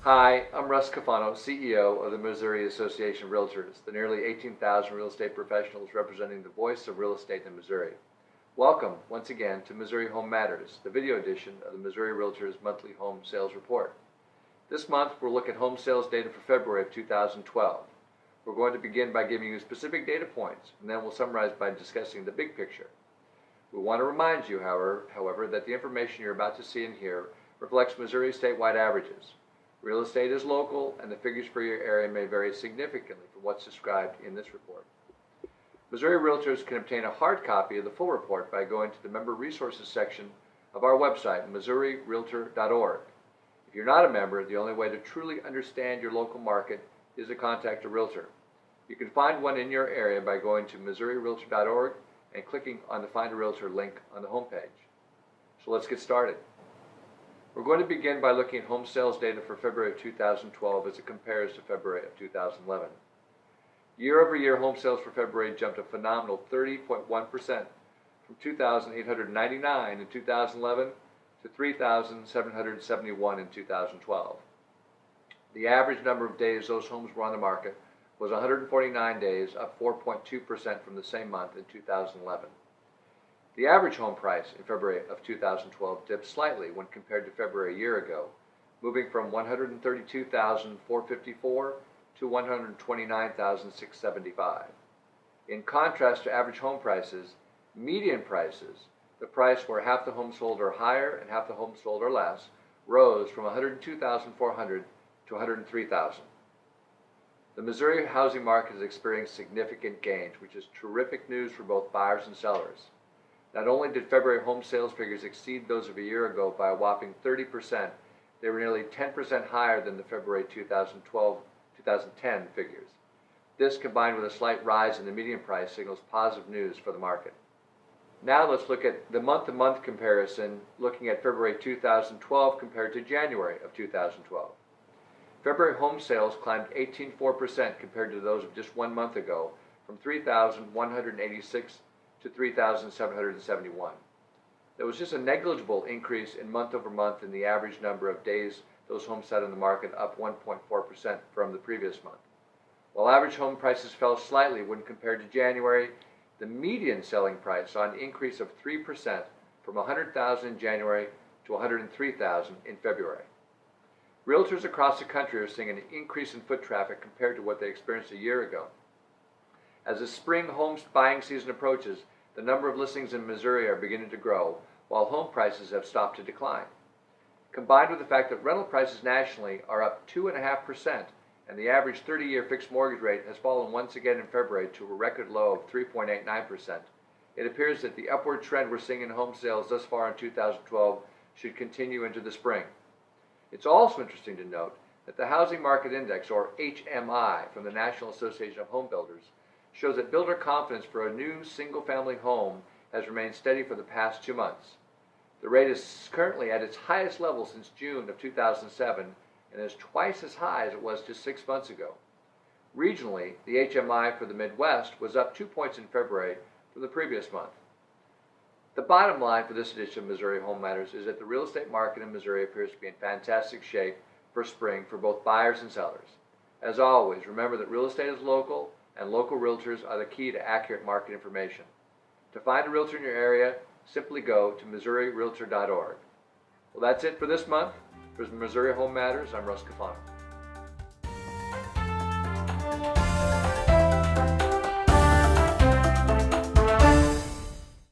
Hi, I'm Russ Cafano, CEO of the Missouri Association of REALTORS, the nearly 18,000 real estate professionals representing the voice of real estate in Missouri. Welcome once again to Missouri Home Matters, the video edition of the Missouri Realtors Monthly Home Sales Report. This month we'll look at home sales data for February of 2012. We're going to begin by giving you specific data points, and then we'll summarize by discussing the big picture. We want to remind you, however, that the information you're about to see and hear reflects Missouri statewide averages. Real estate is local, and the figures for your area may vary significantly from what's described in this report. Missouri Realtors can obtain a hard copy of the full report by going to the Member Resources section of our website, MissouriRealtor.org. If you're not a member, the only way to truly understand your local market is to contact a realtor. You can find one in your area by going to MissouriRealtor.org and clicking on the Find a Realtor link on the homepage. So let's get started. We're going to begin by looking at home sales data for February of 2012 as it compares to February of 2011. Year-over-year home sales for February jumped a phenomenal 30.1% from 2,899 in 2011 to 3,771 in 2012. The average number of days those homes were on the market was 149 days, up 4.2% from the same month in 2011. The average home price in February of 2012 dipped slightly when compared to February a year ago, moving from $132,454 to $129,675. In contrast to average home prices, median prices, the price where half the homes sold are higher and half the homes sold are less, rose from $102,400 to $103,000. The Missouri housing market has experienced significant gains, which is terrific news for both buyers and sellers. Not only did February home sales figures exceed those of a year ago by a whopping 30%, they were nearly 10% higher than the February 2010 figures. This, combined with a slight rise in the median price, signals positive news for the market. Now let's look at the month-to-month comparison, looking at February 2012 compared to January of 2012. February home sales climbed 18.4% compared to those of just 1 month ago, from 3,186 to 3,771. There was just a negligible increase in month-over-month in the average number of days those homes sat on the market, up 1.4% from the previous month. While average home prices fell slightly when compared to January, the median selling price saw an increase of 3% from $100,000 in January to $103,000 in February. Realtors across the country are seeing an increase in foot traffic compared to what they experienced a year ago. As the spring home buying season approaches, the number of listings in Missouri are beginning to grow, while home prices have stopped to decline. Combined with the fact that rental prices nationally are up 2.5%, and the average 30-year fixed mortgage rate has fallen once again in February to a record low of 3.89%, it appears that the upward trend we're seeing in home sales thus far in 2012 should continue into the spring. It's also interesting to note that the Housing Market Index, or HMI, from the National Association of Home Builders, shows that builder confidence for a new single-family home has remained steady for the past 2 months. The rate is currently at its highest level since June of 2007 and is twice as high as it was just 6 months ago. Regionally, the HMI for the Midwest was up 2 points in February from the previous month. The bottom line for this edition of Missouri Home Matters is that the real estate market in Missouri appears to be in fantastic shape for spring for both buyers and sellers. As always, remember that real estate is local, and local realtors are the key to accurate market information. To find a realtor in your area, simply go to MissouriRealtor.org. Well, that's it for this month. For Missouri Home Matters, I'm Russ Cafano.